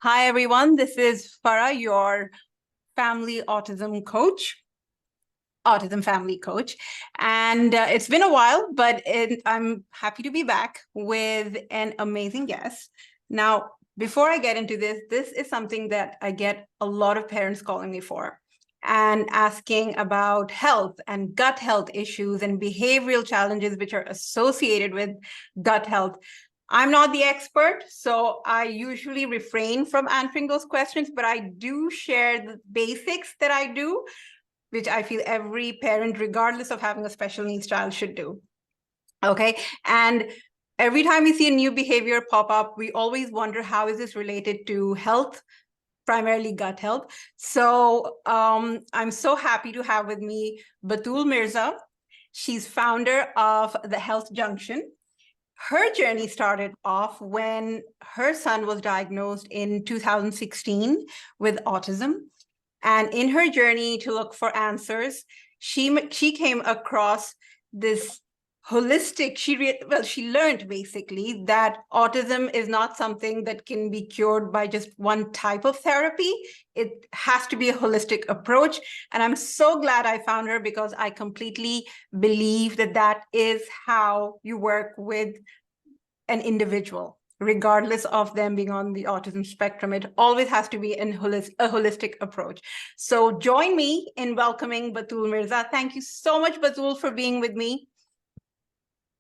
Hi, everyone. This is Farah, your family autism coach, autism family coach. And it's been a while, but I'm happy to be back with an amazing guest. Now, before I get into this is something that I get a lot of parents calling me for and asking about health and gut health issues and behavioral challenges which are associated with gut health. I'm not the expert, so I usually refrain from answering those questions, but I do share the basics that I do, which I feel every parent, regardless of having a special needs child, should do. Okay. And every time we see a new behavior pop up, we always wonder, how is this related to health, primarily gut health? So I'm so happy to have with me Batool Mirza. She's founder of the Health Junction. Her journey started off when her son was diagnosed in 2016 with autism. And in her journey to look for answers, she came across this holistic, she learned basically that autism is not something that can be cured by just one type of therapy. It has to be a holistic approach. And I'm so glad I found her, because I completely believe that that is how you work with an individual, regardless of them being on the autism spectrum. It always has to be a holistic approach. So join me in welcoming Batool Mirza. Thank you so much, Batool, for being with me.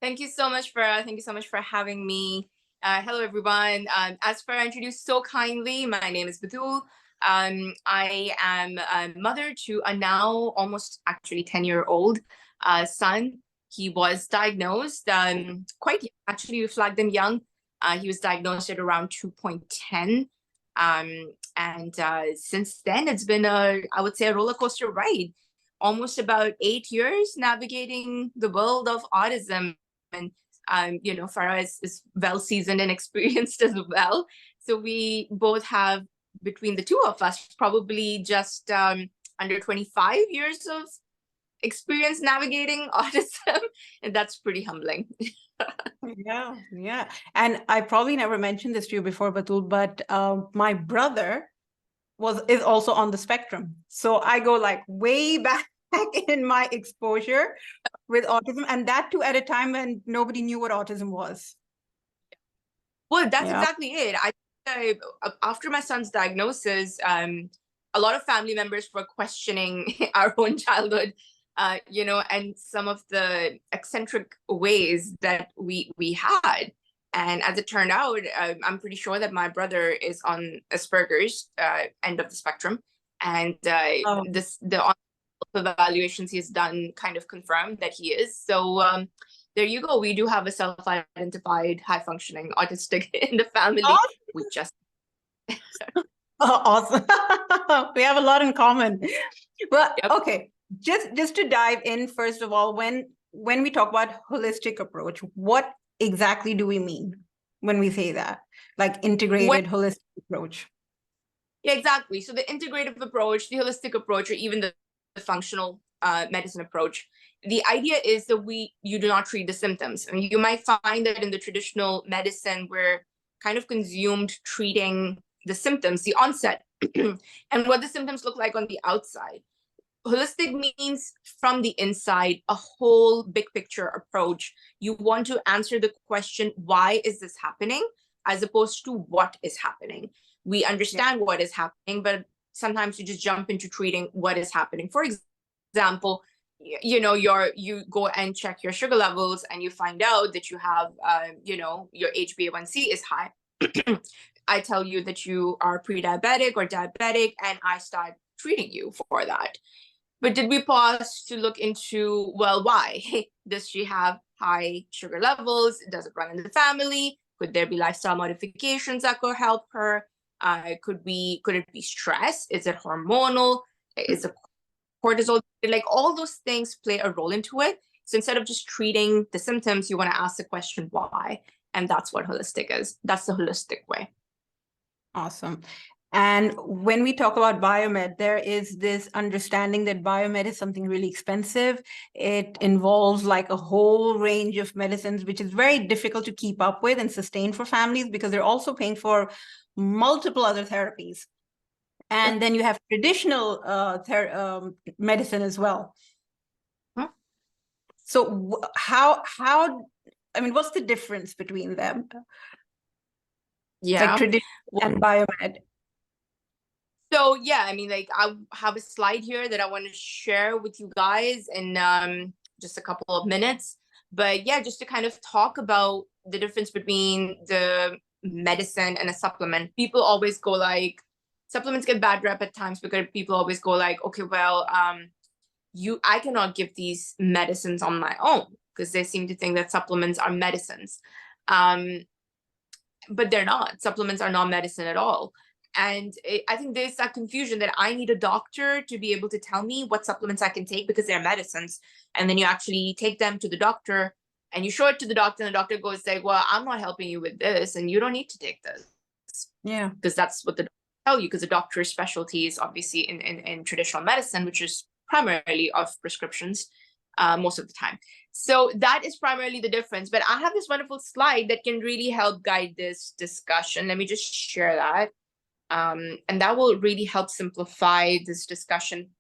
Thank you so much for having me. Hello, everyone. As Farah introduced so kindly, my name is Batool. I am a mother to a now almost actually 10-year-old son. He was diagnosed quite young. Actually, we flagged him young. He was diagnosed at around 2.10. And since then, it's been I would say, a roller coaster ride. Almost about 8 years navigating the world of autism. And Farah is well seasoned and experienced as well. So we both have, between the two of us, probably just under 25 years of experience navigating autism, and that's pretty humbling. Yeah. And I probably never mentioned this to you before, Batool, but my brother is also on the spectrum. So I go like way back in my exposure with autism, and that too at a time when nobody knew what autism was. Well, that's exactly it. After my son's diagnosis, a lot of family members were questioning our own childhood, and some of the eccentric ways that we had. And as it turned out, I'm pretty sure that my brother is on Asperger's end of the spectrum, and the evaluations he's done kind of confirmed that he is. So there you go. We do have a self-identified high-functioning autistic in the family. Awesome. We just awesome. We have a lot in common. Well, yep. Okay. Just to dive in, first of all, when we talk about holistic approach, what exactly do we mean when we say that? Like integrated holistic approach? Yeah, exactly. So the integrative approach, the holistic approach, or even the functional medicine approach, the idea is that you do not treat the symptoms. I mean, you might find that in the traditional medicine, we're kind of consumed treating the symptoms, the onset, and what the symptoms look like on the outside. Holistic means from the inside, a whole big picture approach. You want to answer the question, why is this happening, as opposed to what is happening. We understand what is happening, but sometimes you just jump into treating what is happening. For example, you go and check your sugar levels and you find out that you have, your HbA1c is high. I tell you that you are pre-diabetic or diabetic, and I start treating you for that. But did we pause to look into, well, why? Does she have high sugar levels? Does it run in the family? Could there be lifestyle modifications that could help her? Could it be stress? Is it hormonal? Is it cortisol? Like, all those things play a role into it. So instead of just treating the symptoms, you want to ask the question, why? And that's what holistic is. That's the holistic way. Awesome. And when we talk about biomed, there is this understanding that biomed is something really expensive. It involves like a whole range of medicines, which is very difficult to keep up with and sustain for families because they're also paying for multiple other therapies. And then you have traditional medicine as well. Huh? So I mean, what's the difference between them? Yeah. Like traditional and biomed. So yeah, I mean, like I have a slide here that I want to share with you guys in just a couple of minutes. But yeah, just to kind of talk about the difference between the medicine and a supplement. People always go like, supplements get bad rep at times because people always go like, okay, well, I cannot give these medicines on my own because they seem to think that supplements are medicines. But they're not. Supplements are not medicine at all. And I think there's that confusion that I need a doctor to be able to tell me what supplements I can take because they're medicines. And then you actually take them to the doctor and you show it to the doctor and the doctor goes like, well, I'm not helping you with this and you don't need to take this. Yeah. Because that's what the doctor tell you, because the doctor's specialty is obviously in traditional medicine, which is primarily of prescriptions most of the time. So that is primarily the difference. But I have this wonderful slide that can really help guide this discussion. Let me just share that. And that will really help simplify this discussion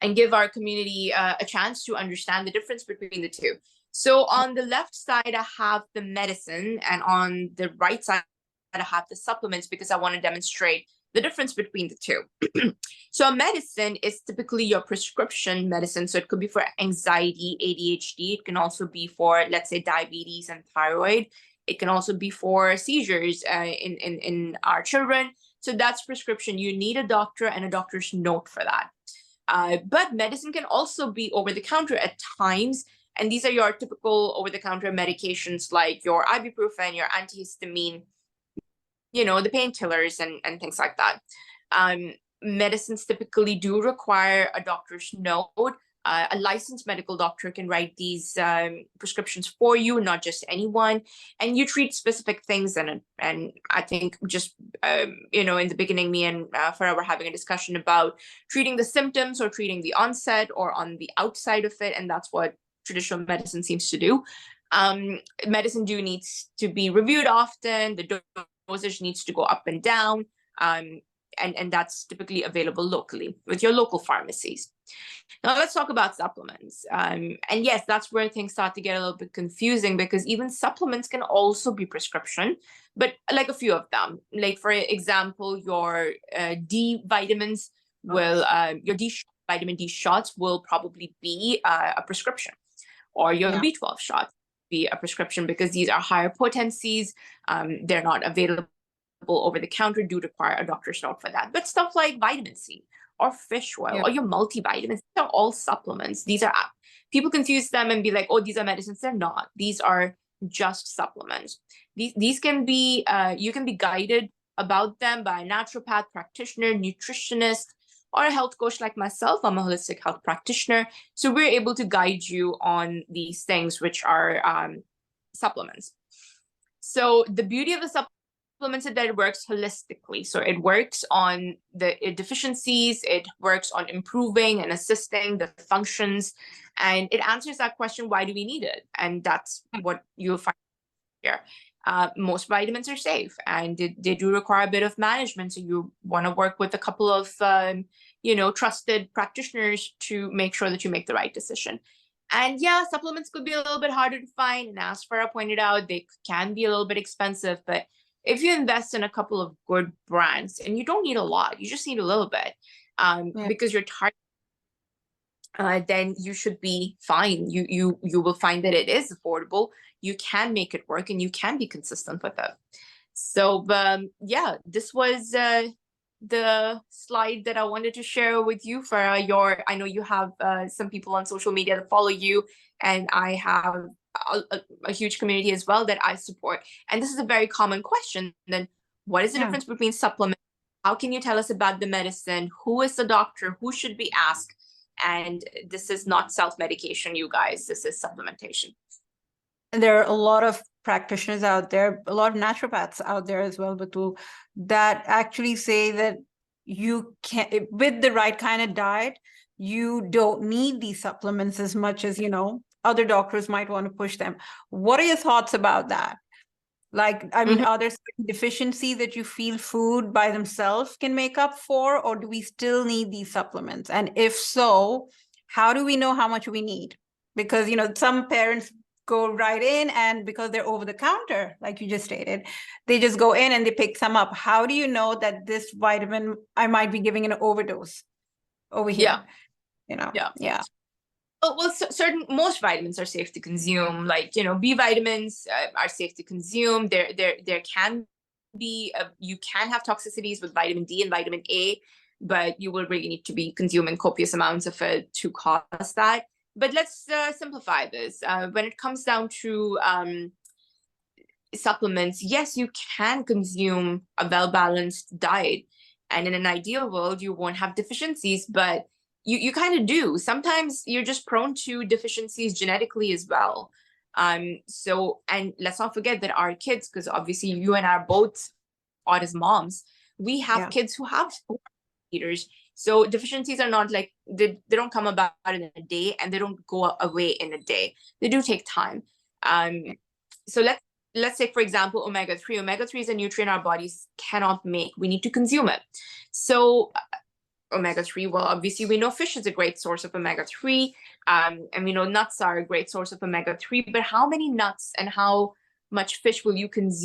and give our community a chance to understand the difference between the two. So on the left side, I have the medicine, and on the right side, I have the supplements because I want to demonstrate the difference between the two. So a medicine is typically your prescription medicine. So it could be for anxiety, ADHD. It can also be for, let's say, diabetes and thyroid. It can also be for seizures in our children. So that's prescription. You need a doctor and a doctor's note for that. But medicine can also be over the counter at times. And these are your typical over the counter medications like your ibuprofen, your antihistamine, you know, the painkillers and things like that. Medicines typically do require a doctor's note. A licensed medical doctor can write these prescriptions for you, not just anyone. And you treat specific things in it. And I think just, you know, in the beginning, me and Farah were having a discussion about treating the symptoms or treating the onset or on the outside of it. And that's what traditional medicine seems to do. Medicine needs to be reviewed often. The dosage needs to go up and down. And that's typically available locally with your local pharmacies. Now let's talk about supplements. And yes, that's where things start to get a little bit confusing because even supplements can also be prescription, but like a few of them, like for example, your D vitamins will, your vitamin D shots will probably be a prescription, or your B12 shots be a prescription because these are higher potencies. They're not available over the counter, do require a doctor's note for that. But stuff like vitamin C or fish oil or your multivitamins, these are all supplements. These are, people confuse them and be like, oh, these are medicines. They're not. These are just supplements. These can be, you can be guided about them by a naturopath, practitioner, nutritionist, or a health coach like myself. I'm a holistic health practitioner. So we're able to guide you on these things, which are supplements. So the beauty of the supplements is that it works holistically. So it works on the deficiencies, it works on improving and assisting the functions, and it answers that question, why do we need it? And that's what you'll find here. Most vitamins are safe and they do require a bit of management. So you want to work with a couple of, you know, trusted practitioners to make sure that you make the right decision. And yeah, supplements could be a little bit harder to find. And as Farah pointed out, they can be a little bit expensive. But if you invest in a couple of good brands, and you don't need a lot, you just need a little bit, because you're targeting, then you should be fine. You will find that it is affordable. You can make it work, and you can be consistent with it. So yeah, this was the slide that I wanted to share with you for I know you have some people on social media that follow you, and I have a huge community as well that I support. And this is a very common question. Then what is the difference between supplements? How can you tell us about the medicine? Who is the doctor? Who should we ask? And this is not self-medication, you guys. This is supplementation. There are a lot of practitioners out there, a lot of naturopaths out there as well, Batool, that actually say that you can, with the right kind of diet, you don't need these supplements as much as, other doctors might want to push them. What are your thoughts about that? Like, I mean, are there certain deficiencies that you feel food by themselves can make up for, or do we still need these supplements? And if so, how do we know how much we need? Because, some parents go right in, and because they're over the counter, like you just stated, they just go in and they pick some up. How do you know that this vitamin, I might be giving an overdose over here? Yeah. Well, most vitamins are safe to consume. Like, B vitamins are safe to consume. There can be you can have toxicities with vitamin D and vitamin A, but you will really need to be consuming copious amounts of it to cause that. But let's simplify this. When it comes down to supplements, yes, you can consume a well-balanced diet, and in an ideal world, you won't have deficiencies, but you kind of do. Sometimes you're just prone to deficiencies genetically as well. So, and let's not forget that our kids, because obviously you and I are both autism moms, we have kids who have eaters. So deficiencies are not like, they don't come about in a day, and they don't go away in a day. They do take time. So let's take, for example, omega-3. Omega-3 is a nutrient our bodies cannot make. We need to consume it. So omega-3, well, obviously we know fish is a great source of omega-3, and we know nuts are a great source of omega-3, but how many nuts and how much fish will you consume